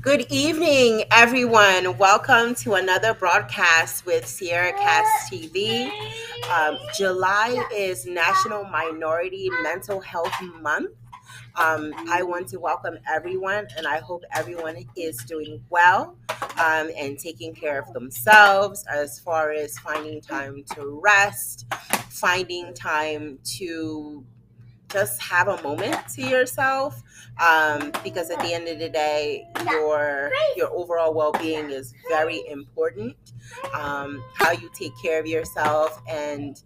Good evening, everyone. Welcome to another broadcast with Sierra Cast TV. July is National Minority Mental Health Month. I want to welcome everyone, and I hope everyone is doing well and taking care of themselves as far as finding time to rest, finding time to just have a moment to yourself, because at the end of the day your overall well-being is very important. How you take care of yourself and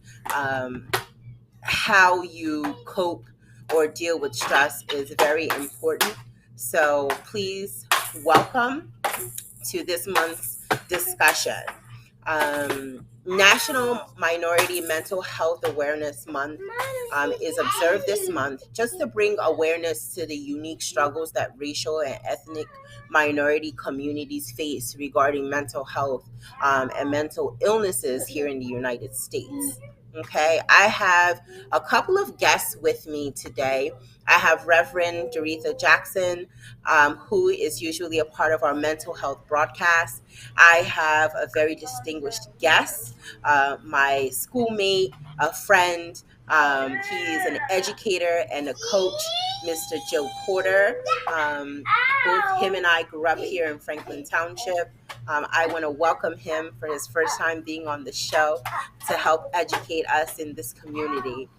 how you cope or deal with stress is very important. So please welcome to this month's discussion. National Minority Mental Health Awareness Month is observed this month just to bring awareness to the unique struggles that racial and ethnic minority communities face regarding mental health and mental illnesses here in the United States. Okay, I have a couple of guests with me today. I have Reverend Doretha Jackson, who is usually a part of our mental health broadcast. I have a very distinguished guest, my schoolmate, a friend. He is an educator and a coach, Mr. Joe Porter. Both him and I grew up here in Franklin Township. I want to welcome him for his first time being on the show to help educate us in this community.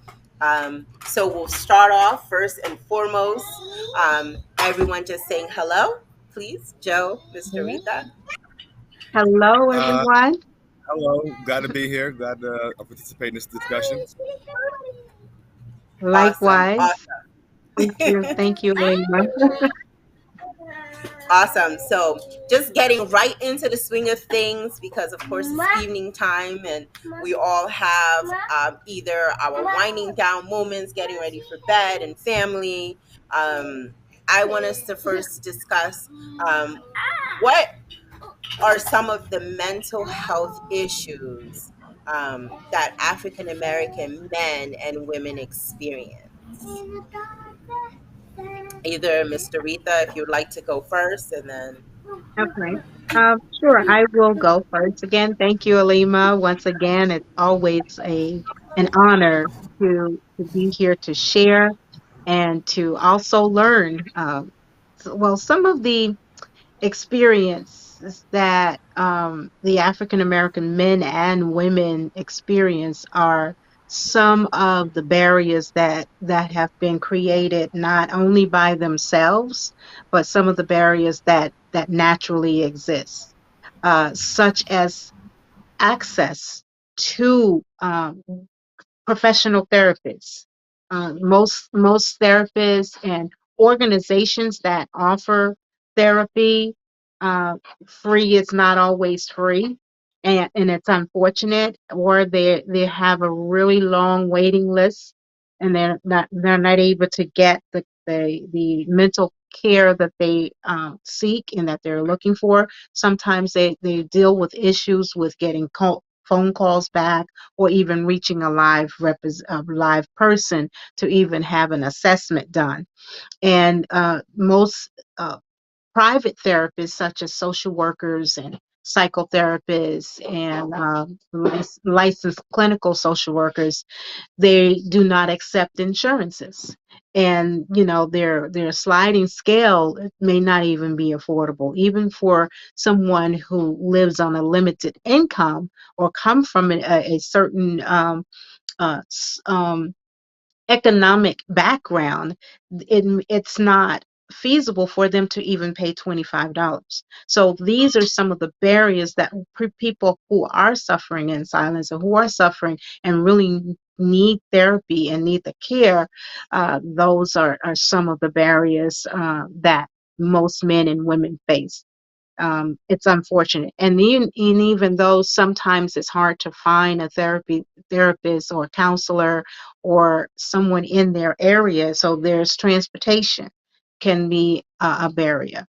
So we'll start off first and foremost. Everyone just saying hello, please. Joe, Mr. Yeah. Rita. Hello, Uh, everyone. Hello, glad to be here. Glad to participate in this discussion. Awesome, Likewise. awesome. Thank you. Thank you, Lima. Awesome. So, just getting right into the swing of things because, of course, it's evening time and we all have either our winding down moments, getting ready for bed and family. I want us to first discuss what are some of the mental health issues that African American men and women experience. Either Mr. Rita, if you'd like to go first, and then. Okay. Sure, I will go first again. Thank you, Alima. Once again, it's always an honor to be here to share and to also learn. Well, some of the experiences that the African American men and women experience are some of the barriers that have been created not only by themselves, but some of the barriers that naturally exist, such as access to professional therapists. Most therapists and organizations that offer therapy, uh, free is not always free, and it's unfortunate. Or they have a really long waiting list, and they're not able to get the mental care that they seek and that they're looking for. Sometimes they deal with issues with getting phone calls back, or even reaching a live person to even have an assessment done. And most private therapists, such as social workers and psychotherapists and licensed clinical social workers, they do not accept insurances. And their sliding scale may not even be affordable, even for someone who lives on a limited income or come from a certain uh, s- um, economic background. It's not feasible for them to even pay $25. So these are some of the barriers that people who are suffering in silence, or who are suffering and really need therapy and need the care. Those are some of the barriers that most men and women face. It's unfortunate, and even though sometimes it's hard to find a therapist or counselor or someone in their area, so there's transportation can be a barrier.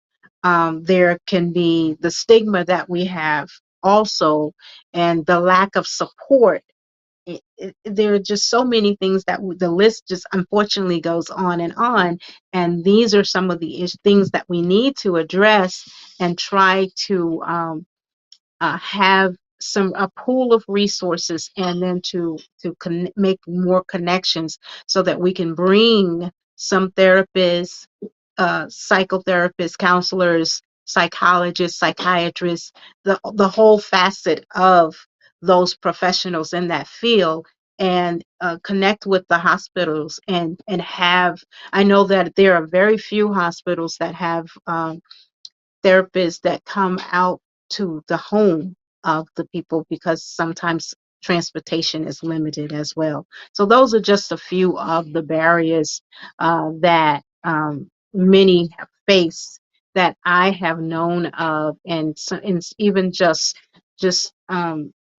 There can be the stigma that we have also, and the lack of support there are just so many things that the list just unfortunately goes on, and these are some of the things that we need to address and try to have a pool of resources, and then to make more connections so that we can bring some therapists, psychotherapists, counselors, psychologists, psychiatrists, the whole facet of those professionals in that field, and connect with the hospitals, and have. I know that there are very few hospitals that have therapists that come out to the home of the people, because sometimes transportation is limited as well. So those are just a few of the barriers that many have faced, that I have known of, and, and even just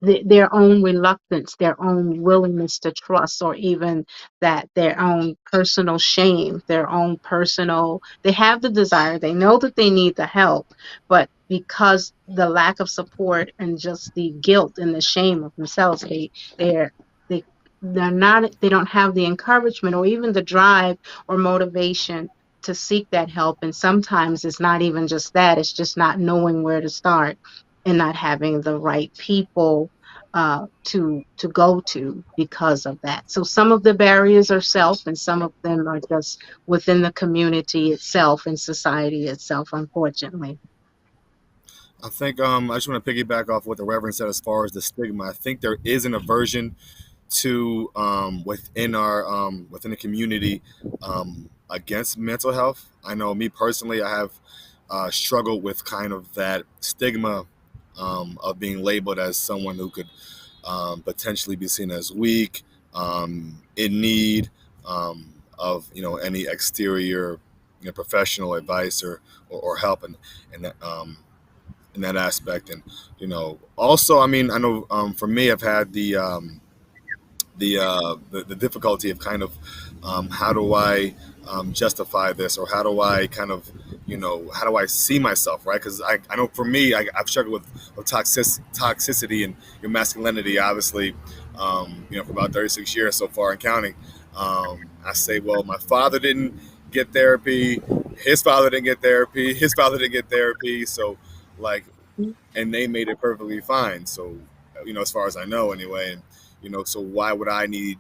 their own reluctance, their own willingness to trust, or even that their own personal shame, their own personal, they have the desire, they know that they need the help, but because the lack of support and just the guilt and the shame of themselves, they're they they don't have the encouragement or even the drive or motivation to seek that help. And sometimes it's not even just that, it's just not knowing where to start, and not having the right people to go to because of that. So some of the barriers are self, and some of them are just within the community itself and society itself, unfortunately. I think I just want to piggyback off what the Reverend said as far as the stigma. I think there is an aversion to within the community against mental health. I know me personally, I have struggled with kind of that stigma of being labeled as someone who could potentially be seen as weak, in need of any exterior professional advice or help, and that in that aspect. And also, I mean, I know for me, I've had the difficulty of kind of how do I justify this, or how do I kind of how do I see myself, right? Because I know for me, I've struggled with toxicity and your masculinity, obviously, for about 36 years so far and counting. I say, well, my father didn't get therapy, his father didn't get therapy, his father didn't get therapy, so like, and they made it perfectly fine. So, as far as I know, anyway, and so why would I need,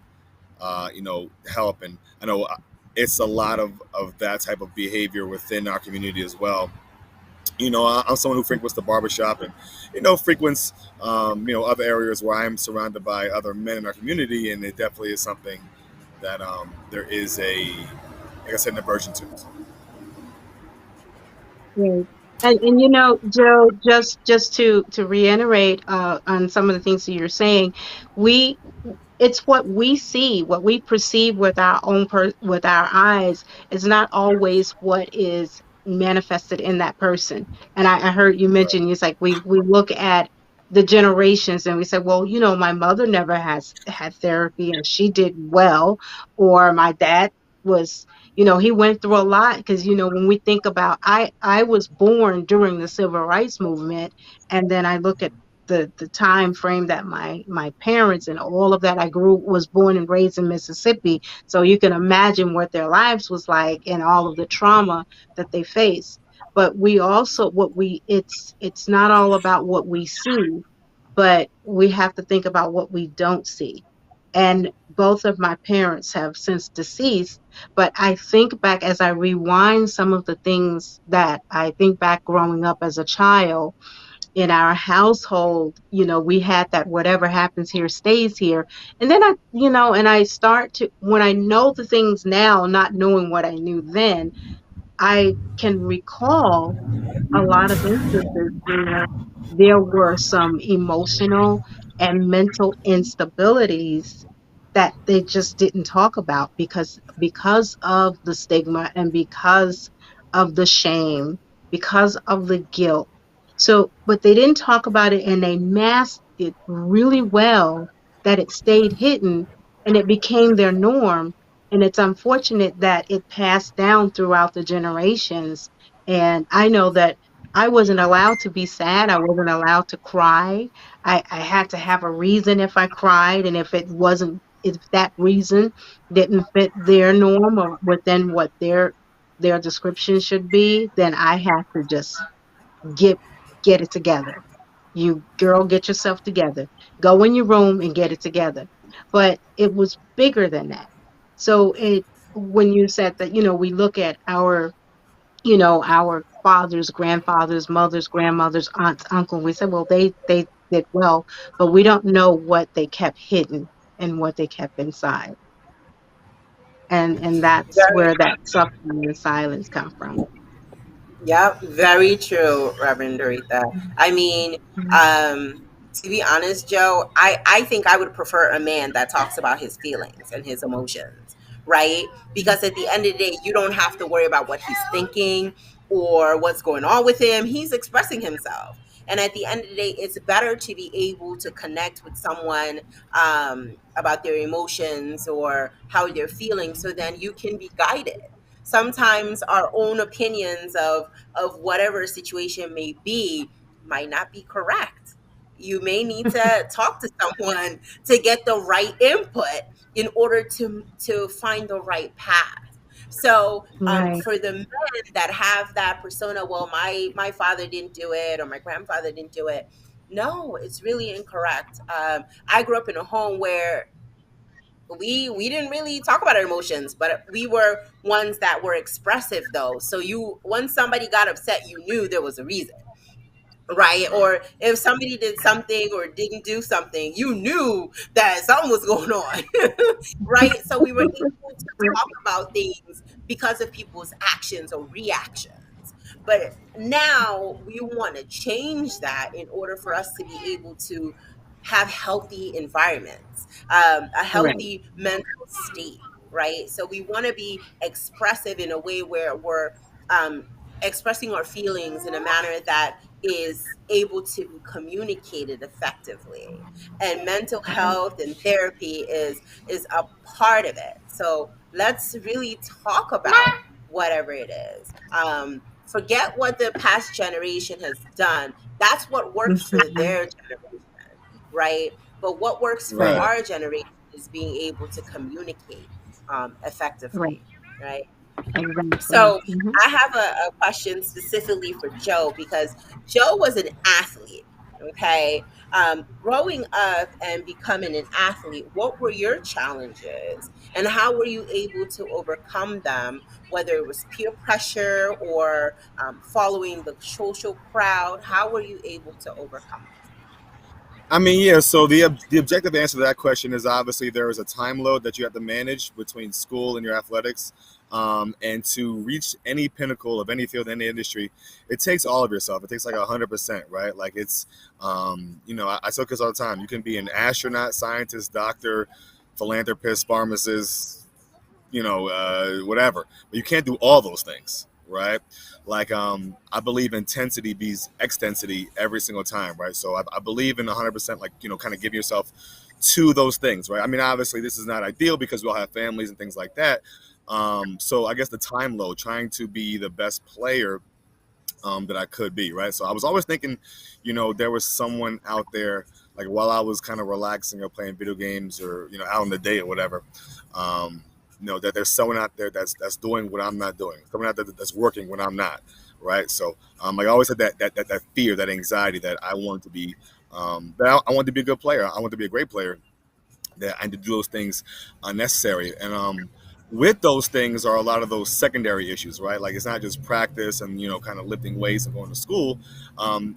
help? And I know it's a lot of that type of behavior within our community as well. I'm someone who frequents the barbershop and, frequents, other areas where I'm surrounded by other men in our community. And it definitely is something that there is like I said, an aversion to. Right. And Joe, just to reiterate on some of the things that you're saying, we it's what we see, what we perceive with our own with our eyes is not always what is manifested in that person. And I heard you Right. mention, it's like we look at the generations and we say, well, my mother never has had therapy and she did well, or my dad was, he went through a lot, because when we think about, I was born during the civil rights movement, and then I look at the time frame that my parents and all of that, I was born and raised in Mississippi, so you can imagine what their lives was like and all of the trauma that they faced. But we also, it's not all about what we see, but we have to think about what we don't see. And both of my parents have since deceased, but I think back, as I rewind some of the things that I think back growing up as a child in our household, we had that whatever happens here stays here. And then and I start to, when I know the things now, not knowing what I knew then, I can recall a lot of instances where there were some emotional and mental instabilities that they just didn't talk about, because of the stigma, and because of the shame, because of the guilt. So, but they didn't talk about it, and they masked it really well, that it stayed hidden and it became their norm. And it's unfortunate that it passed down throughout the generations. And I know that I wasn't allowed to be sad. I wasn't allowed to cry. I had to have a reason if I cried, and if that reason didn't fit their norm or within what their description should be, then I had to just get get it together. You girl, get yourself together. Go in your room and get it together. But it was bigger than that. So it when you said that, we look at our fathers, grandfathers, mothers, grandmothers, aunts, uncle. We said, well, they did well, but we don't know what they kept hidden and what they kept inside. And that's Very, where that suffering and silence come from. yeah, very true, Reverend Doretha. I mean, Mhm. to be honest, Joe, I think I would prefer a man that talks about his feelings and his emotions, right? Because at the end of the day, you don't have to worry about what he's thinking or what's going on with him. He's expressing himself. And at the end of the day, it's better to be able to connect with someone about their emotions or how they're feeling so then you can be guided. Sometimes our own opinions of whatever situation may be might not be correct. You may need to talk to someone to get the right input in order to find the right path. So Right, for the men that have that persona, well, my father didn't do it or my grandfather didn't do it. No, it's really incorrect. I grew up in a home where we didn't really talk about our emotions, but we were ones that were expressive though. So you once somebody got upset, you knew there was a reason, right? Or if somebody did something or didn't do something, you knew that something was going on. Right? So we were able to talk about things because of people's actions or reactions. But now we want to change that in order for us to be able to have healthy environments, a right, healthy mental state, right? So we want to be expressive in a way where we're um, expressing our feelings in a manner that is able to be communicated effectively. And mental right. health and therapy is a part of it. So let's really talk about whatever it is. Forget what the past generation has done. That's what worked for Mhm. their generation, right? But what works for Right, Right. our generation is being able to communicate right, effectively, right? exactly. So I have a question specifically for Joe because Joe was an athlete. Okay. Growing up and becoming an athlete, what were your challenges and how were you able to overcome them, whether it was peer pressure or following the social crowd? How were you able to overcome it? I mean, yeah. So the objective answer to that question is obviously there is a time load that you have to manage between school and your athletics, and to reach any pinnacle of any field, any industry, it takes all of yourself. It takes like 100%, right? Like it's, I tell kids all the time, you can be an astronaut, scientist, doctor, philanthropist, pharmacist, whatever. But you can't do all those things, right? Like, I believe intensity beats extensity every single time, right? So I believe in 100%, like, kind of give yourself to those things, right? I mean, obviously, this is not ideal because we all have families and things like that. So I guess the time load, trying to be the best player that I could be, right? So I was always thinking, there was someone out there, like while I was kind of relaxing or playing video games or out on the day or whatever, um, that there's someone out there that's doing what I'm not doing, someone out there that's working when I'm not, right? So I always had that fear, that anxiety that I wanted to be, I wanted to be a good player, I wanted to be a great player, that I need to do those things unnecessary. And with those things are a lot of those secondary issues, right? Like it's not just practice and kind of lifting weights and going to school.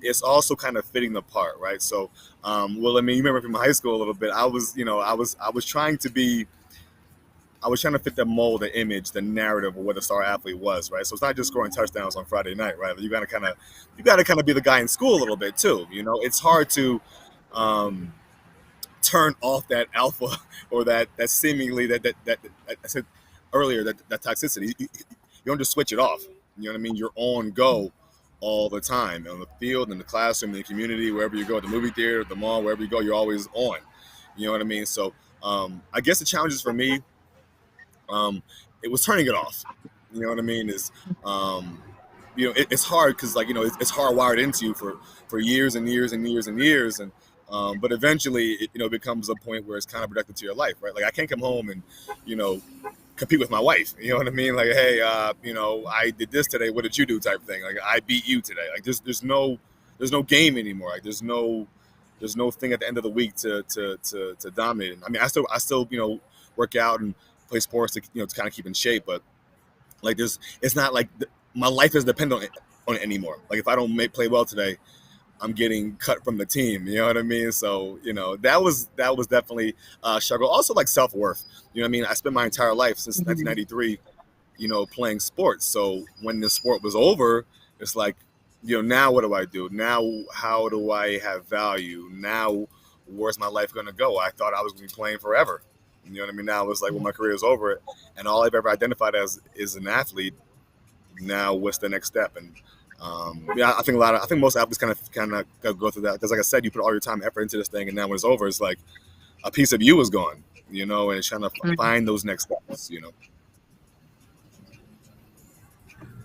It's also kind of fitting the part, right? So, well, I mean, you remember from high school a little bit. I was trying to be. I was trying to fit the mold, the image, the narrative of what a star athlete was, right? So it's not just scoring touchdowns on Friday night, right? You got to kind of be the guy in school a little bit too. It's hard to um, turn off that alpha or that seemingly that I said earlier, that toxicity. You don't just switch it off. You know what I mean? You're on go all the time on the field, in the classroom, in the community, wherever you go, at the movie theater, at the mall, wherever you go, you're always on. You know what I mean? So I guess the challenges for me, um, it was turning it off. You know what I mean? Is um, it's hard because like it's hardwired into you for years and years and years and years, and but eventually it becomes a point where it's kind of productive to your life, right? Like I can't come home and you know compete with my wife. You know what I mean? Like, hey, I did this today. What did you do? Type thing. Like, I beat you today. Like, there's no game anymore. Like, there's no thing at the end of the week to dominate. I mean, I still work out and play sports to kind of keep in shape, but like it's not like my life is dependent on it anymore. Like, if I don't play well today, I'm getting cut from the team. You know what I mean? So that was definitely a struggle. Also, like self-worth. You know what I mean? I spent my entire life since Mhm. 1993, playing sports. So when the sport was over, it's like, now what do I do? Now how do I have value? Now where's my life going to go? I thought I was going to be playing forever. You know what I mean? Now it's like when my career is over, and all I've ever identified as is an athlete. Now what's the next step? And yeah, I think most athletes kind of go through that because, like I said, you put all your time and effort into this thing, and now when it's over, it's like a piece of you is gone, and it's trying to Mhm. find those next steps.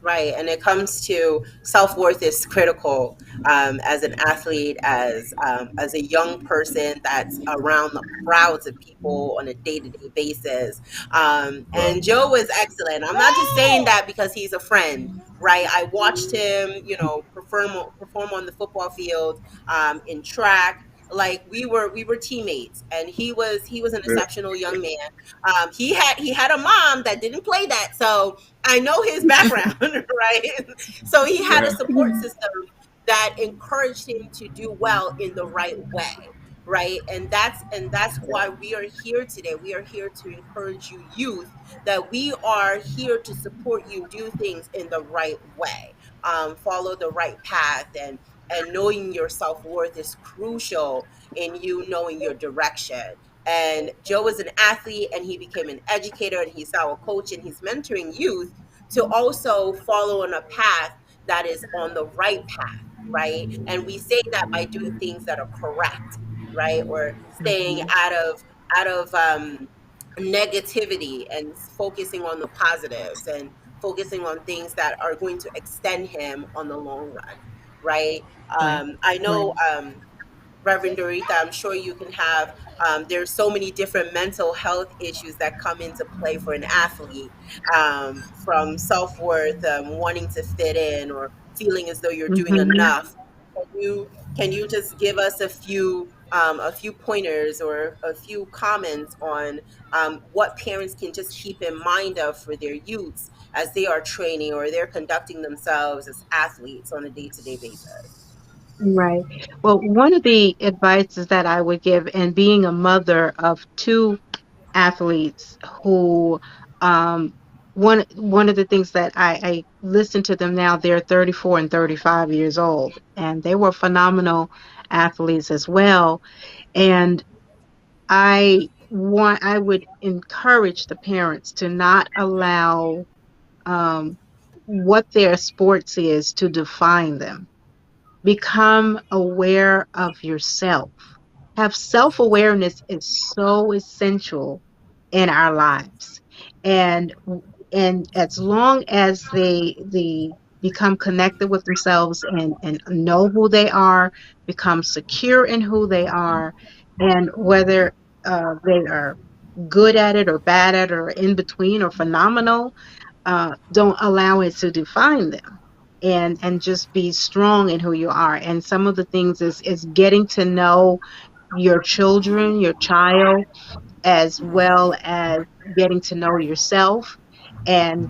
Right. And it comes to self worth is critical, as an athlete, as a young person that's around the crowds of people on a day to day basis. Right. And Joe was excellent. I'm not just saying that because he's a friend. Right, I watched him, perform on the football field, in track. Like we were teammates, and he was an Yeah. exceptional young man. He had a mom that didn't play that, so I know his background, right? So he had a Yeah. support system that encouraged him to do well in the right way, right? And that's why we are here today. We are here to encourage you, youth, that we are here to support you do things in the right way, follow the right path, and knowing your self-worth is crucial in you knowing your direction. And Joe was an athlete, and he became an educator, and he's now a coach, and he's mentoring youth to also follow on a path that is on the right path, right? And we say that by doing things that are correct, right? Or staying Mhm. out of negativity and focusing on the positives and focusing on things that are going to extend him on the long run, right? Right. I Right. know, Reverend Dorita, I'm sure you can have. There's so many different mental health issues that come into play for an athlete, from self worth, wanting to fit in, or feeling as though you're doing Mhm. enough. Can you just give us a few pointers or a few comments on, what parents can just keep in mind of for their youths as they are training or they're conducting themselves as athletes on a day to day basis? Right. Well, one of the advices that I would give, and being a mother of two athletes who, um, one of the things that I listen to them now, they're 34 and 35 years old, and they were phenomenal athletes as well. And I would encourage the parents to not allow, um, what their sports is to define them. Become aware of yourself. Have self-awareness is so essential in our lives. And and as long as they become connected with themselves and know who they are, become secure in who they are, and whether they are good at it or bad at it or in between or phenomenal, don't allow it to define them, and just be strong in who you are. And some of the things is getting to know your children, your child, as well as getting to know yourself, and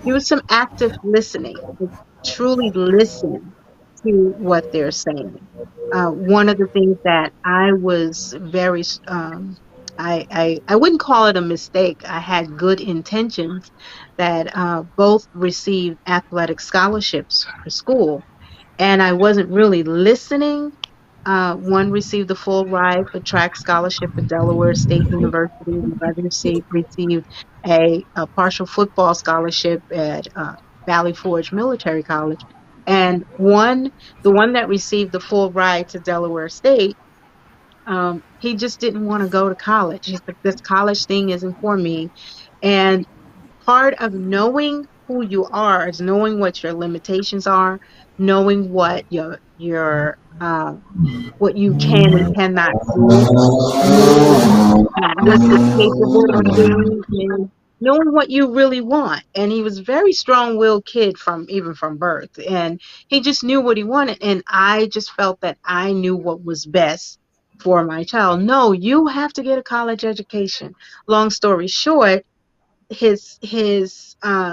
do some active listening. Truly listen to what they're saying. One of the things that I was I wouldn't call it a mistake. I had good intentions that both received athletic scholarships for school, and I wasn't really listening. One received a full ride for track scholarship at Delaware State University. The other received a partial football scholarship at Valley Forge Military College. And the one that received the full ride to Delaware State, he just didn't want to go to college. He's like, this college thing isn't for me. And part of knowing who you are is knowing what your limitations are, knowing what you can and cannot do, knowing what you're capable of doing, and knowing what you really want. And he was a very strong-willed kid from birth, and he just knew what he wanted. And I just felt that I knew what was best for my child. No, you have to get a college education. Long story short, his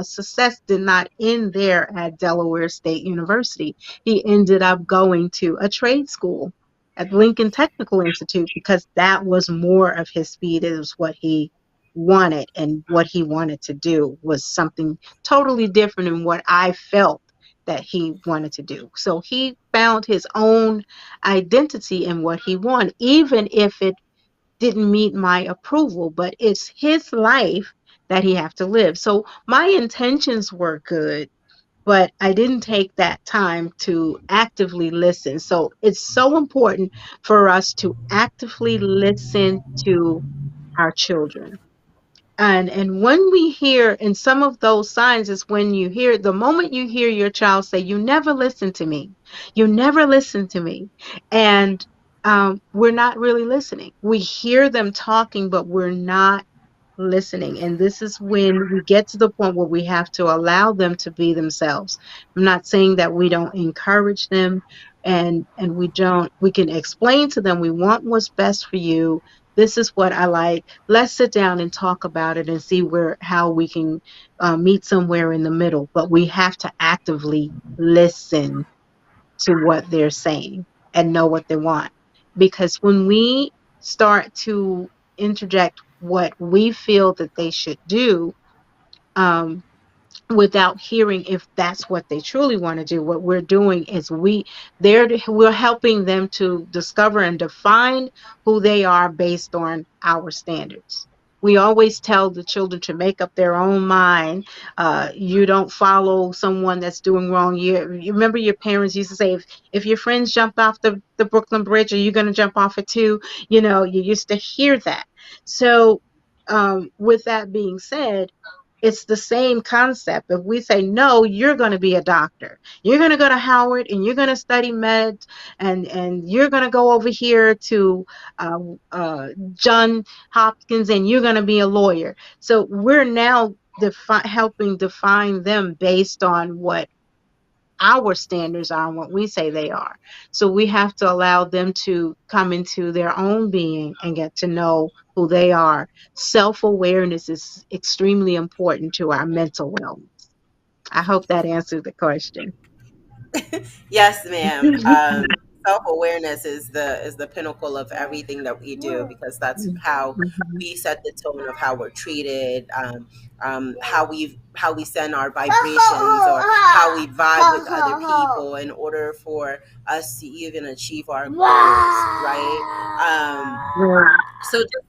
success did not end there at Delaware State University. He ended up going to a trade school at Lincoln Technical Institute because that was more of his speed. It was what he wanted, and what he wanted to do was something totally different than what I felt that he wanted to do. So he found his own identity in what he wanted, even if it didn't meet my approval, but it's his life that he have to live. So my intentions were good, but I didn't take that time to actively listen. So it's so important for us to actively listen to our children. And when we hear, and some of those signs is when you hear, the moment you hear your child say, "You never listen to me, you never listen to me," and we're not really listening. We hear them talking, but we're not listening. And this is when we get to the point where we have to allow them to be themselves. I'm not saying that we don't encourage them, and we can explain to them, we want what's best for you. This is what I like. Let's sit down and talk about it and see how we can meet somewhere in the middle. But we have to actively listen to what they're saying and know what they want. Because when we start to interject what we feel that they should do, um, without hearing if that's what they truly want to do, what we're doing is we're helping them to discover and define who they are based on our standards. We always tell the children to make up their own mind. You don't follow someone that's doing wrong. You remember your parents used to say, if your friends jump off the Brooklyn Bridge, are you going to jump off it too? You used to hear that. So with that being said, it's the same concept. If we say, no, you're going to be a doctor, you're going to go to Howard and you're going to study med, and you're going to go over here to uh, John Hopkins and you're going to be a lawyer. So we're now helping define them based on what our standards are and what we say they are. So we have to allow them to come into their own being and get to know who they are. Self-awareness is extremely important to our mental wellness. I hope that answered the question. Yes, ma'am. Self awareness is the pinnacle of everything that we do, because that's how Mhm. we set the tone of how we're treated, how we send our vibrations, or how we vibe with other people in order for us to even achieve our goals, right? Right. So just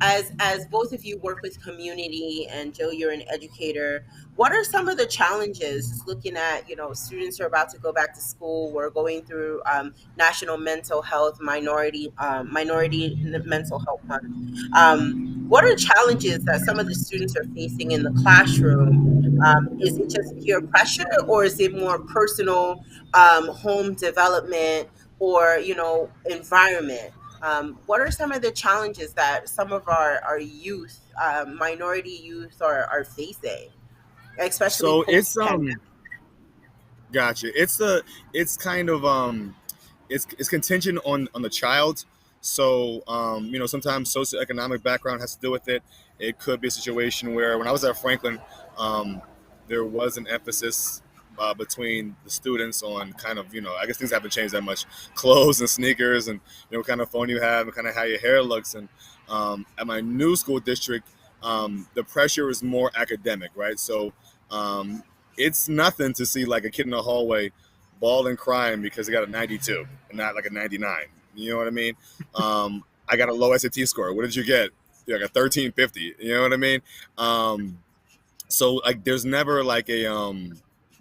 as both of you work with community, and Joe, you're an educator, what are some of the challenges, just looking at, students who are about to go back to school? We're going through National Mental Health Minority Mental Health Month. What are challenges that some of the students are facing in the classroom? Is it just peer pressure, or is it more personal, home development, or environment? What are some of the challenges that some of our youth, minority youth, are facing, especially So post pandemic? gotcha. It's kind of it's contingent on the child. So sometimes socioeconomic background has to do with it. It could be a situation where when I was at Franklin, um, there was an emphasis between the students on kind of, I guess things haven't changed that much, clothes and sneakers, and what kind of phone you have and kind of how your hair looks. And at my new school district, the pressure is more academic, right? So um, it's nothing to see like a kid in the hallway bawling crying because he got a 92 and not like a 99. You know what I mean? I got a low SAT score. What did you get? Yeah, like a 1350. You know what I mean? So like there's never like a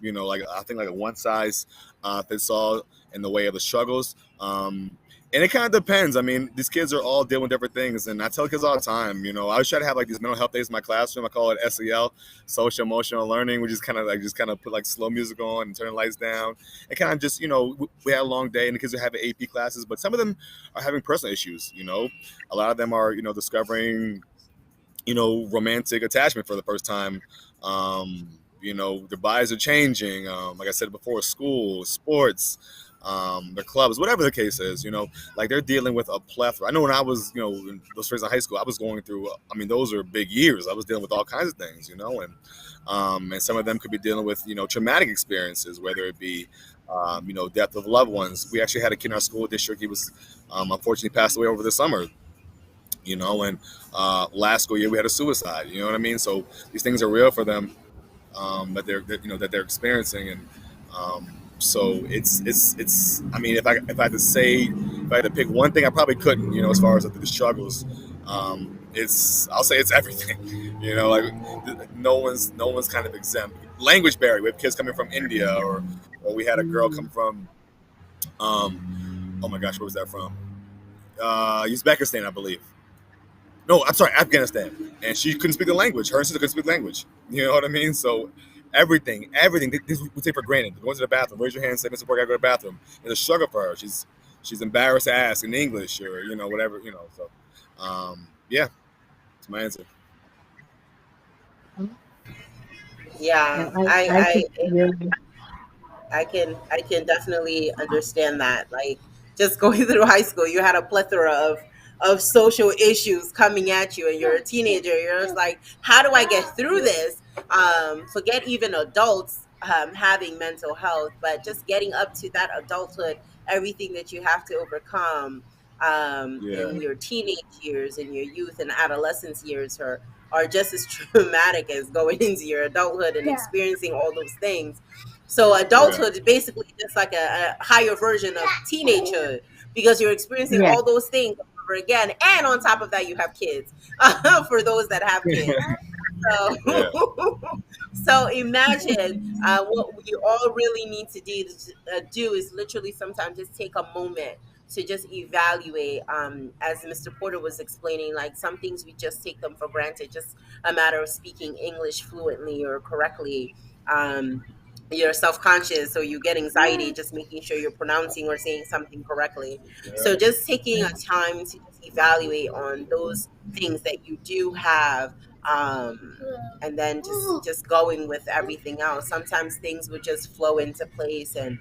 like I think like a one size fits all in the way of the struggles. And it kind of depends. I mean, these kids are all dealing with different things, and I tell kids all the time. I always try to have like these mental health days in my classroom. I call it SEL, social emotional learning. We just kind of put like slow music on and turn the lights down, and kind of just we had a long day, and the kids are having AP classes, but some of them are having personal issues. A lot of them are discovering romantic attachment for the first time. Their bodies are changing. Like I said before, school, sports, their clubs, whatever the case is, like they're dealing with a plethora. I know when I was, in those years in high school, I was going through, those are big years. I was dealing with all kinds of things, and some of them could be dealing with, traumatic experiences, whether it be, death of loved ones. We actually had a kid in our school district. He was, unfortunately passed away over the summer. And last school year we had a suicide. You know what I mean? So these things are real for them, that they're experiencing, and so it's. I mean, if I had to pick one thing, I probably couldn't. As far as the struggles, I'll say it's everything. Like no one's kind of exempt. Language barrier. We have kids coming from India, or we had a girl come from. Oh my gosh, where was that from? Uzbekistan, I believe. No, I'm sorry, Afghanistan. And she couldn't speak the language. Her sister couldn't speak the language. You know what I mean? So everything, this we take for granted. Going to the bathroom, raise your hand, say, Mr. Borg, I go to the bathroom. It's a struggle for her. She's embarrassed to ask in English or, whatever, So, yeah, that's my answer. Yeah, I I, could really, I can definitely understand that. Like just going through high school, you had a plethora of social issues coming at you, and you're a teenager. You're just like, how do I get through this? Forget even adults having mental health, but just getting up to that adulthood, everything that you have to overcome Yeah, in your teenage years, in your youth and adolescence years, are just as traumatic as going into your adulthood and experiencing all those things. So yeah, adulthood is basically just like a higher version of teenagehood because you're experiencing yeah. all those things over again, and on top of that, you have kids. For those that have kids, yeah, so so imagine what we all really need to do is literally sometimes just take a moment to just evaluate. As Mr. Porter was explaining, like some things we just take them for granted, just a matter of speaking English fluently or correctly. You're self-conscious, so you get anxiety just making sure you're pronouncing or saying something correctly. yeah. So just taking a time to just evaluate on those things that you do have, um, and then just going with everything else. Sometimes things would just flow into place and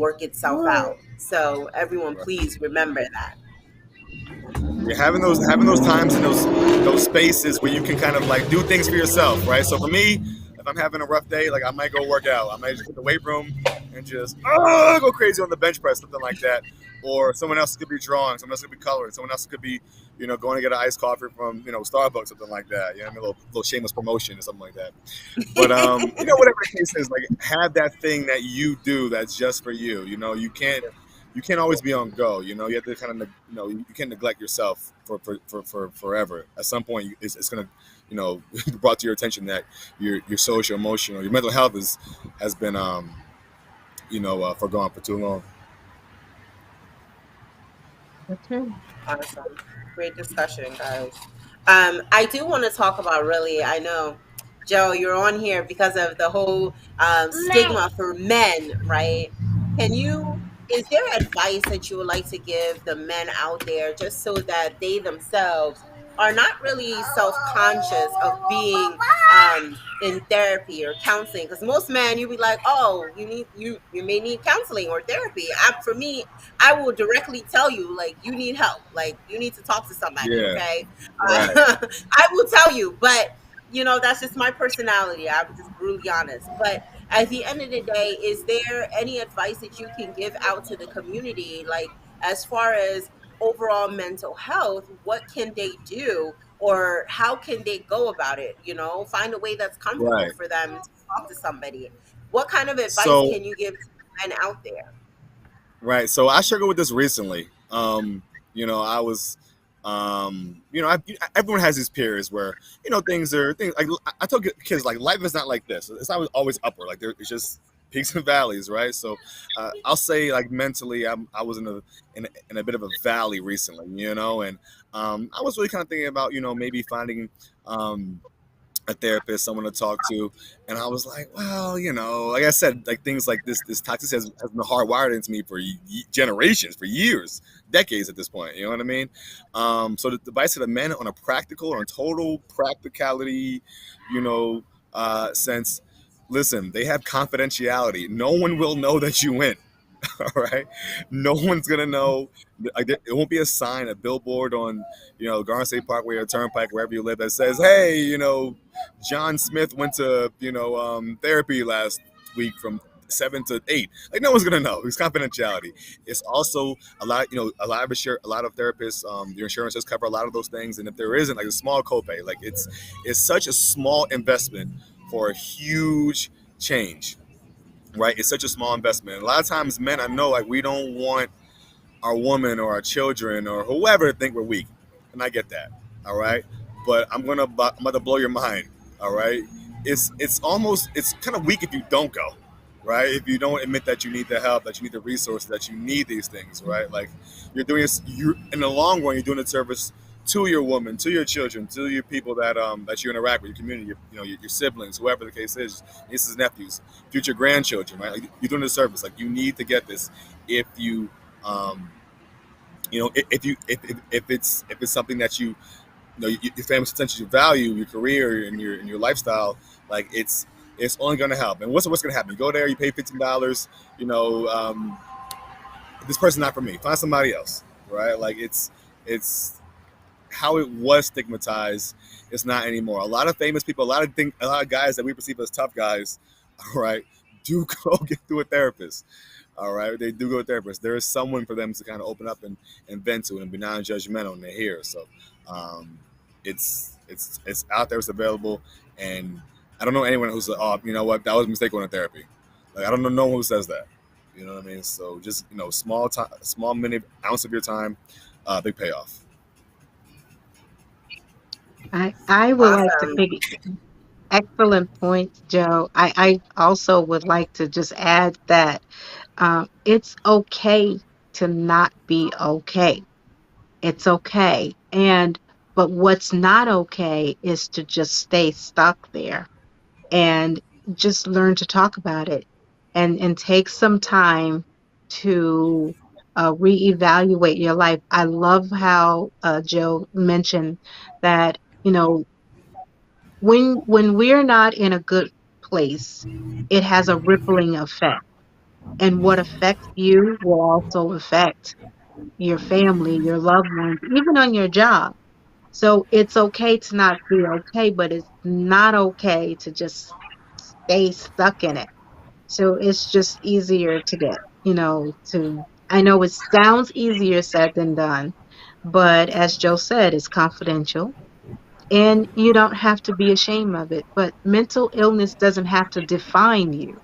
work itself out. So everyone, Right. please remember that. Yeah, having those times and those spaces where you can kind of like do things for yourself, right? So for me, if I'm having a rough day, like I might go work out. I might just hit the weight room and just go crazy on the bench press, something like that. Or someone else could be drawing, someone else could be coloring, someone else could be, going to get an iced coffee from, Starbucks, something like that. A little shameless promotion or something like that. But whatever the case is, like have that thing that you do that's just for you. You can't always be on go. You have to kind of you can't neglect yourself for forever. At some point, it's gonna be brought to your attention that your social, emotional, your mental health has been forgone for too long. Okay. Awesome. Great discussion, guys. I do want to talk about really, I know, Joe, you're on here because of the whole stigma for men, right? Is there advice that you would like to give the men out there just so that they themselves are not really self-conscious of being in therapy or counseling? Because most men, you be like, oh, you may need counseling or therapy. For me, I will directly tell you, like, you need help. Like, you need to talk to somebody, Yeah. okay? Right. I will tell you, but, that's just my personality. I'm just brutally honest. But at the end of the day, is there any advice that you can give out to the community, like, as far as overall mental health, what can they do? Or how can they go about it? Find a way that's comfortable Right. for them to talk to somebody. What kind of advice So can you give to men out there? right. So I struggled with this recently. I was, everyone has these periods where things like I told kids like life is not like this. It's not always upward. Like it's just peaks and valleys, right? So I'll say like mentally, I was in a bit of a valley recently, and I was really kind of thinking about maybe finding um, a therapist, someone to talk to, and I was like, well, like I said, like things like this toxic has been hardwired into me for generations, for years, decades at this point. You know what I mean? So the advice to the men on a practical, on total practicality, you know, sense. Listen, they have confidentiality. No one will know that you went. All right, no one's gonna know. Like, it won't be a sign, a billboard on, Garden State Parkway or Turnpike, wherever you live, that says, "Hey, John Smith went to, therapy last week from 7 to 8." Like, no one's gonna know. It's confidentiality. It's also a lot of therapists, your insurance does cover a lot of those things, and if there isn't, like a small copay, like it's such a small investment for a huge change, right? It's such a small investment. A lot of times, men, I know, like, we don't want our woman or our children or whoever to think we're weak, and I get that. All right, but I'm about to blow your mind. All right, it's kind of weak if you don't go, right? If you don't admit that you need the help, that you need the resources, that you need these things, right? Like, you're doing this. You in the long run, you're doing a service to your woman, to your children, to your people that you interact with, your community, your siblings, whoever the case is, nieces, nephews, future grandchildren, right? Like, you're doing a service. Like, you need to get this. If you um, if it's something that your family's attention, you value, your career and your lifestyle, like, it's only going to help. And what's going to happen? You go there, you pay $15. This person not for me. Find somebody else, right? Like, it's how it was stigmatized. It's not anymore. A lot of famous people, a lot of guys that we perceive as tough guys, all right, do go get through a therapist. All right, they do go to therapists. There is someone for them to kind of open up and vent to and be non-judgmental, and they're here. So it's out there, it's available, and I don't know anyone who's like, oh, you know what, that was a mistake going to therapy. Like, I don't know no one who says that. You know what I mean? So just, small time, small minute ounce of your time, big payoff. I would like to Awesome. pick excellent points, Joe. I also would like to just add that it's okay to not be okay. It's okay. But what's not okay is to just stay stuck there and just learn to talk about it and take some time to reevaluate your life. I love how Joe mentioned that, when we're not in a good place, it has a rippling effect. And what affects you will also affect your family, your loved ones, even on your job. So it's okay to not be okay, but it's not okay to just stay stuck in it. So it's just easier to get, I know it sounds easier said than done, but as Joe said, it's confidential and you don't have to be ashamed of it. But mental illness doesn't have to define you.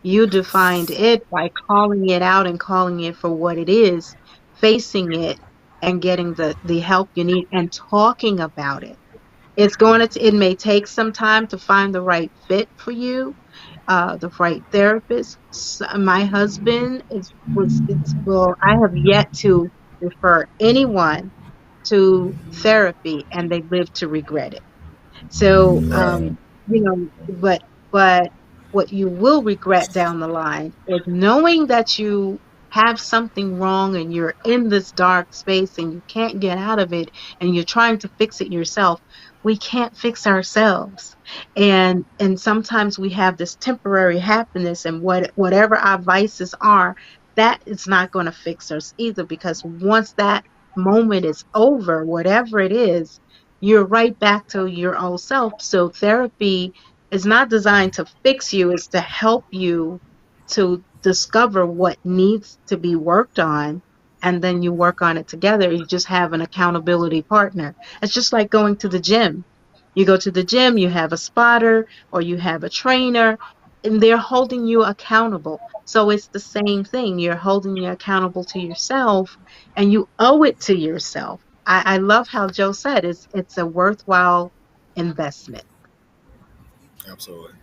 You defined it by calling it out and calling it for what it is, facing it and getting the help you need and talking about it. It may take some time to find the right fit for you, the right therapist. My husband well, I have yet to refer anyone to therapy and they live to regret it. So, Right. but what you will regret down the line is knowing that you have something wrong and you're in this dark space and you can't get out of it and you're trying to fix it yourself. We can't fix ourselves. And sometimes we have this temporary happiness and whatever our vices are, that is not going to fix us either because once that moment is over, whatever it is, you're right back to your old self. So therapy is not designed to fix you, it's to help you to discover what needs to be worked on. And then you work on it together. You just have an accountability partner. It's just like going to the gym. You go to the gym, you have a spotter or you have a trainer, and they're holding you accountable. So it's the same thing. You're holding you accountable to yourself and you owe it to yourself. I love how Joe said it's a worthwhile investment. Absolutely.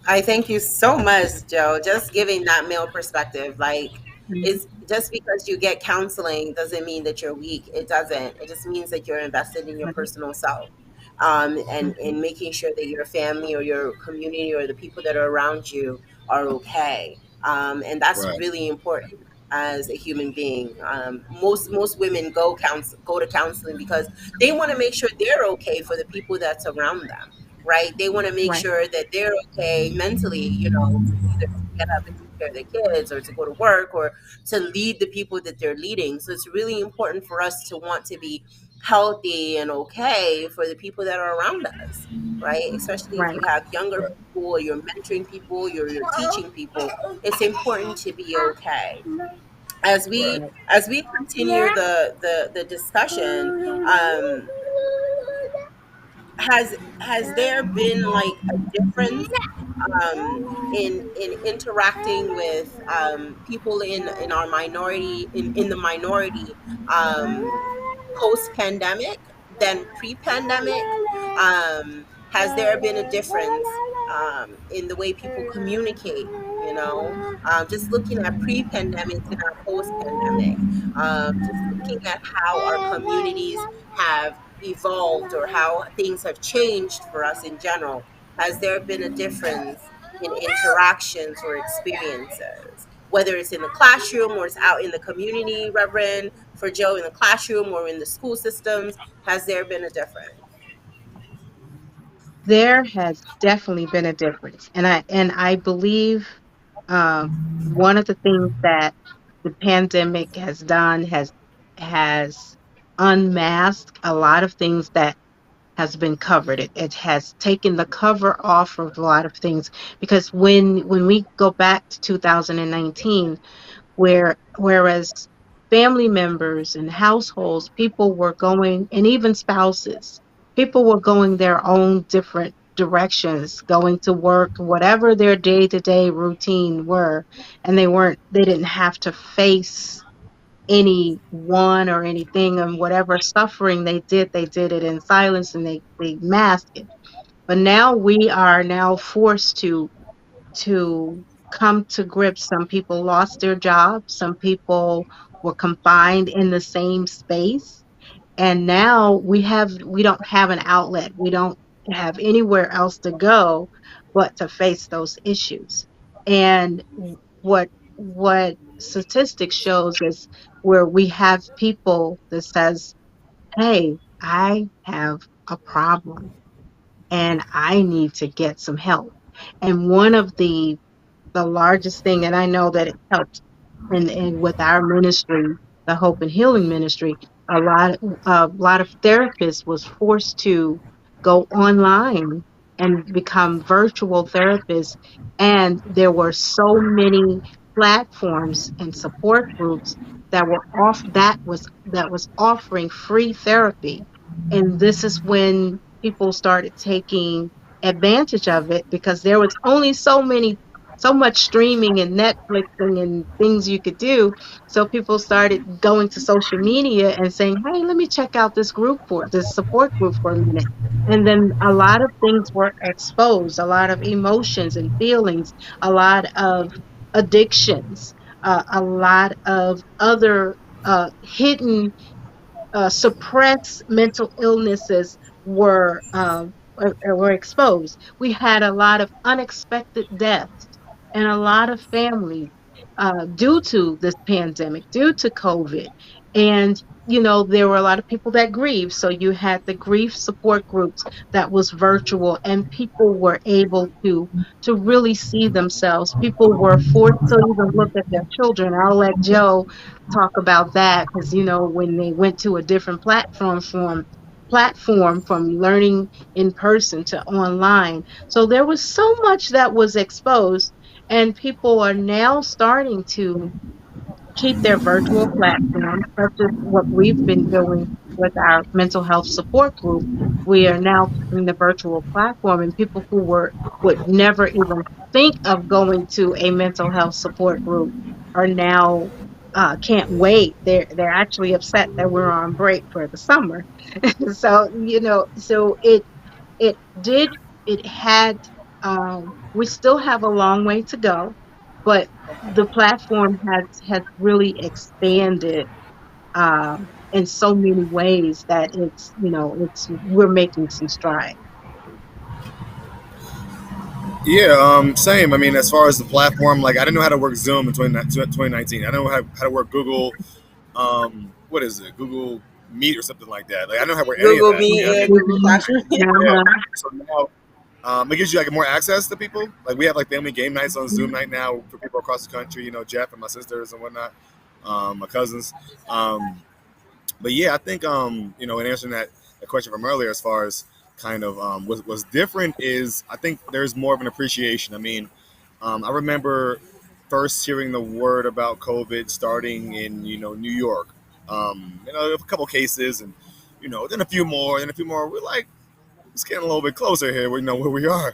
I thank you so much, Joe. Just giving that male perspective. Like, Mhm. it's just because you get counseling doesn't mean that you're weak. It doesn't. It just means that you're invested in your Right. personal self, and Mhm. making sure that your family or your community or the people that are around you are okay. And that's Right. really important as a human being. Most women go to counseling because they want to make sure they're okay for the people that's around them, right? They want to make Right. sure that they're okay mentally, to either get up and take care of their kids or to go to work or to lead the people that they're leading. So it's really important for us to want to be healthy and okay for the people that are around us, right? Especially if Right. you have younger Right. people or you're mentoring people, you're teaching people. It's important to be okay. As Right. we Right. as we continue the discussion, um, has there been like a difference in interacting with people in our minority in the minority, post pandemic than pre pandemic? Has there been a difference in the way people communicate? Just looking at pre pandemic and our post pandemic, just looking at how our communities have evolved or how things have changed for us in general. Has there been a difference in interactions or experiences, whether it's in the classroom or it's out in the community, Reverend, for Joe, in the classroom or in the school systems? Has there been a difference? There has definitely been a difference, and I believe one of the things that the pandemic has done has unmasked a lot of things that has been covered. It has taken the cover off of a lot of things, because when we go back to 2019, whereas family members and households, people were going, and even spouses, people were going their own different directions, going to work, whatever their day-to-day routine were, and they didn't have to face anyone or anything, and whatever suffering they did it in silence, and they masked it. But now we are now forced to come to grips. Some people lost their jobs, some people were confined in the same space, and now we don't have an outlet. We don't have anywhere else to go but to face those issues. And what statistics shows is where we have people that says, "Hey, I have a problem and I need to get some help." And one of the largest thing, and I know that it helps in with our ministry, the Hope and Healing Ministry, a lot of therapists was forced to go online and become virtual therapists, and there were so many platforms and support groups that was offering free therapy. And this is when people started taking advantage of it, because there was only so much streaming and Netflixing and things you could do. So people started going to social media and saying, "Hey, let me check out this support group for a minute." And then a lot of things were exposed, a lot of emotions and feelings, a lot of addictions, a lot of other hidden suppressed mental illnesses were exposed. We had a lot of unexpected deaths and a lot of families due to this pandemic, due to COVID. And there were a lot of people that grieved. So you had the grief support groups that was virtual, and people were able to really see themselves. People were forced to even look at their children. I'll let Joe talk about that, because when they went to a different platform from learning in person to online, so there was so much that was exposed, and people are now starting to keep their virtual platform, such as what we've been doing with our mental health support group. We are now keeping the virtual platform, and people who would never even think of going to a mental health support group are now can't wait. They're actually upset that we're on break for the summer. So it did it had We still have a long way to go, but the platform has really expanded in so many ways that it's we're making some strides. Yeah, same. I mean, as far as the platform, like I didn't know how to work Zoom in 2019. I didn't know how to work Google. What is it? Google Meet or something like that. Like I don't know how to work any of Google that. You know what I Meet mean? and Google Mhm. Classroom. Yeah. Uh-huh. So now it gives you like more access to people. Like we have like family game nights on Zoom night now for people across the country. You know, Jeff and my sisters and whatnot, my cousins. Um, but yeah, I think in answering that question from earlier, as far as kind of what's different is I think there's more of an appreciation. I mean, I remember first hearing the word about COVID starting in New York. A couple cases and then a few more, then a few more. We're like it's getting a little bit closer here. We know where we are.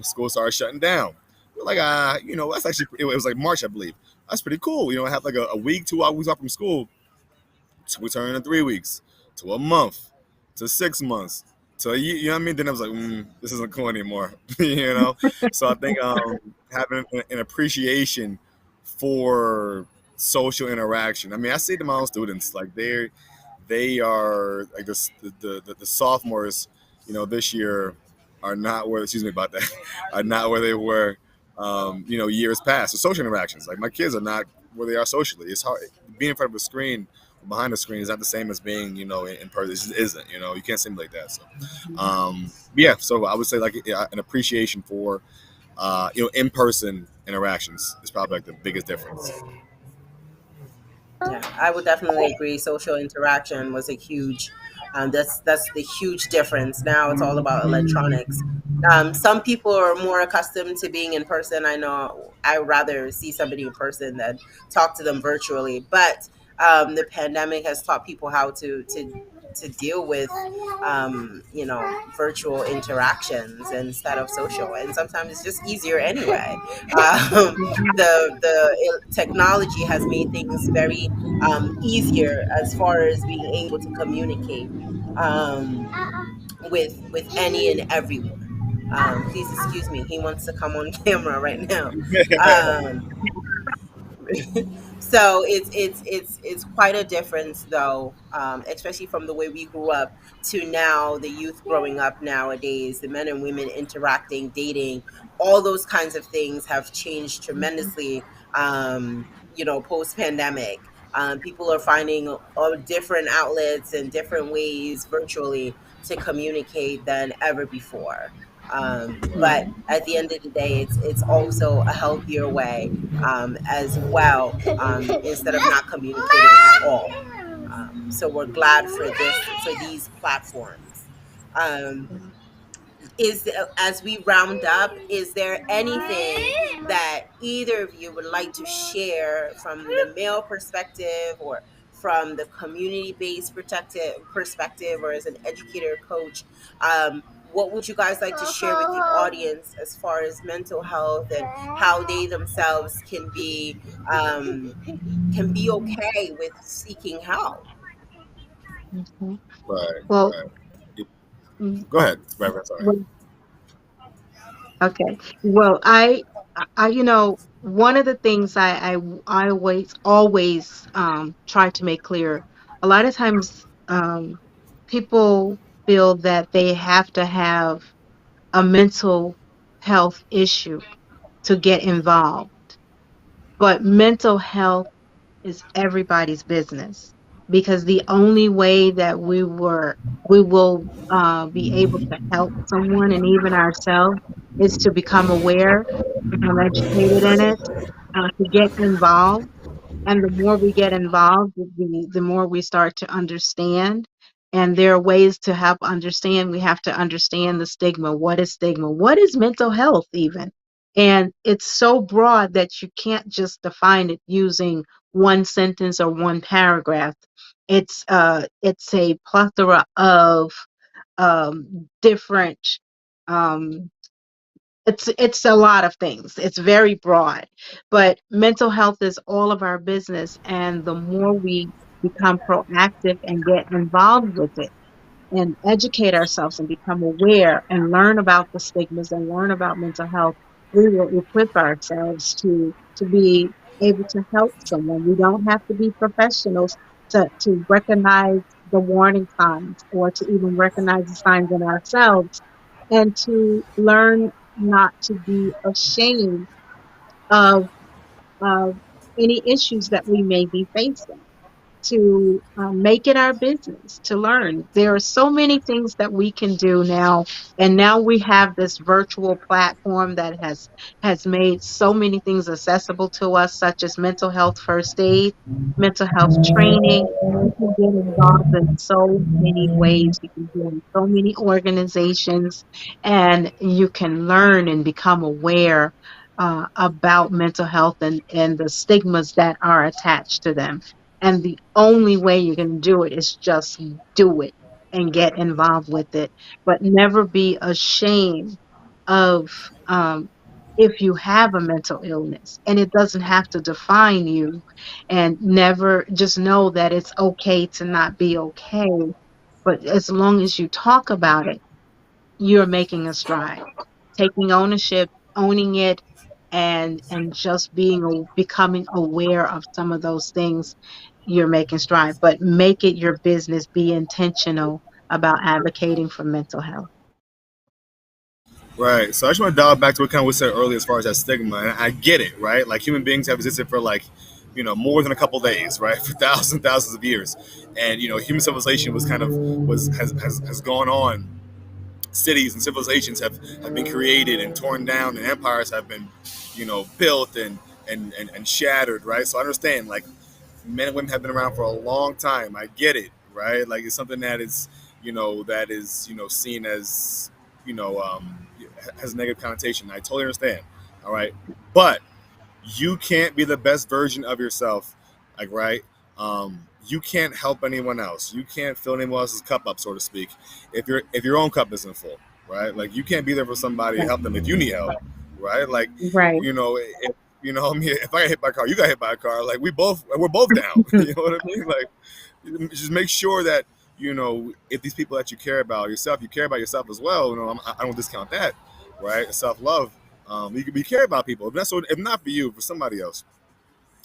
School started shutting down. We're like, that's actually it was like March, I believe. That's pretty cool. I have like a week, 2 weeks off from school. We turn to 3 weeks, to a month, to 6 months, to a year. You know what I mean? Then I was like, this isn't cool anymore. So I think having an appreciation for social interaction. I mean, I see it to my own students. Like they are like the sophomores, this year are not where. Excuse me about that. Are not where they were, years past. So social interactions. Like my kids are not where they are socially. It's hard being in front of a screen. Behind the screen is not the same as being, in person. It just isn't. You can't simulate that. So, yeah. So I would say like an appreciation for, in person interactions is probably like the biggest difference. Yeah, I would definitely agree. Social interaction was a huge. That's the huge difference. Now it's all about electronics. Some people are more accustomed to being in person. I know I rather see somebody in person than talk to them virtually. But the pandemic has taught people how to deal with virtual interactions instead of social, and sometimes it's just easier anyway. The technology has made things very easier as far as being able to communicate with any and everyone. Please excuse me. He wants to come on camera right now. Um, so it's quite a difference though, especially from the way we grew up to now the youth growing up nowadays, the men and women interacting, dating, all those kinds of things have changed tremendously. Post pandemic, people are finding different outlets and different ways virtually to communicate than ever before. But at the end of the day, it's also a healthier way as well, instead of not communicating at all. So we're glad for these platforms. Um, is As we round up, is there anything that either of you would like to share from the male perspective or from the community-based perspective, or as an educator coach? What would you guys like to share with the audience as far as mental health and how they themselves um, can be okay with seeking help? Mhm. Right. Well, Right. mm, Go ahead, Reverend. Sorry. well, okay. Well, one of the things I always try to make clear. A lot of times, people feel that they have to have a mental health issue to get involved, but mental health is everybody's business, because the only way that we will be able to help someone and even ourselves is to become aware, become educated in it, to get involved. And the more we get involved, the more we start to understand. And there are ways to help understand. We have to understand the stigma. What is stigma? What is mental health even? And it's so broad that you can't just define it using one sentence or one paragraph. It's a plethora of different um, it's a lot of things. It's very broad, but mental health is all of our business, and the more we become proactive and get involved with it, and educate ourselves and become aware and learn about the stigmas and learn about mental health, we will equip ourselves to be able to help someone. We don't have to be professionals to recognize the warning signs or to even recognize the signs in ourselves, and to learn not to be ashamed of of any issues that we may be facing, to make it our business to learn. There are so many things that we can do now, and now we have this virtual platform that has made so many things accessible to us, such as mental health first aid, mental health training. You can get involved in so many ways. You can join so many organizations, and you can learn and become aware about mental health and the stigmas that are attached to them. And the only way you can do it is just do it and get involved with it, but never be ashamed of if you have a mental illness, and it doesn't have to define you. And never, just know that it's okay to not be okay. But as long as you talk about it, you're making a stride, taking ownership, owning it, and just becoming aware of some of those things. You're making stride, but make it your business. Be intentional about advocating for mental health. Right. So I just want to dial back to what kind of was said earlier as far as that stigma. And I get it, right? Like human beings have existed for like, more than a couple days, right? For thousands of years. And, human civilization was kind of has gone on. Cities and civilizations have been created and torn down, and empires have been, built and shattered, right? So I understand, like, men and women have been around for a long time. I get it, right? Like it's something that is seen as, you know um, has a negative connotation. I totally understand. All right, but you can't be the best version of yourself, like, right? You can't help anyone else. You can't fill anyone else's cup up, so to speak, if your own cup isn't full, right? Like you can't be there for somebody and help them if you need help, right? Like, Right. if I mean, if I get hit by a car, you got hit by a car, like we're both down. You know what I mean? Like, just make sure that if these people that you care about yourself, you care about yourself as well. I don't discount that, right? Self love. You can be care about people. If not for you, for somebody else.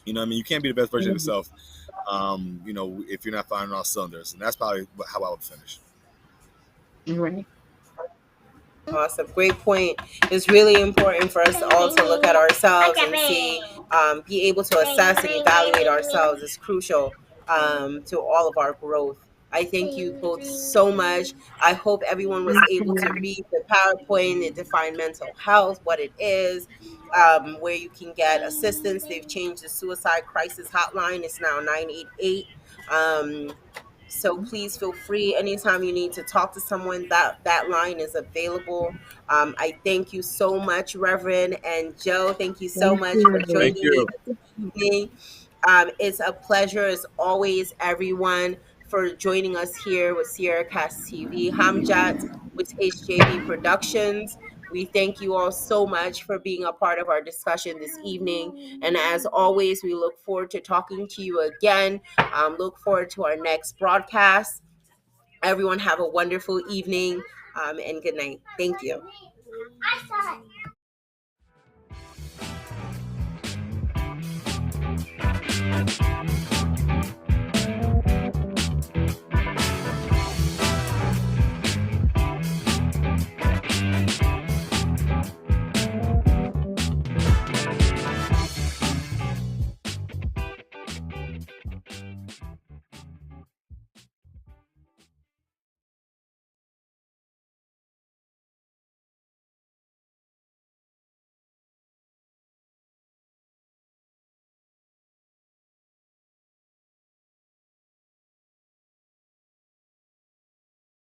What I mean, you can't be the best version of Mhm. yourself. If you're not firing all cylinders, and that's probably how I would finish. Right. Awesome. Great point. It's really important for us all to look at ourselves and see, be able to assess and evaluate ourselves is crucial to all of our growth. I thank you both so much. I hope everyone was able to Absolutely. read the PowerPoint and define mental health, what it is, where you can get assistance. They've changed the suicide crisis hotline. It's now 988. So please feel free anytime you need to talk to someone. That line is available. I thank you so much, Reverend, and Joe. Thank you so Thank much for you. Thank joining me you. this evening. It's a pleasure as always, everyone, for joining us here with Sierra Cast TV, Hamjat with HJB Productions. We thank you all so much for being a part of our discussion this evening. And as always, we look forward to talking to you again. Look forward to our next broadcast. Everyone, have a wonderful evening and good night. Thank you.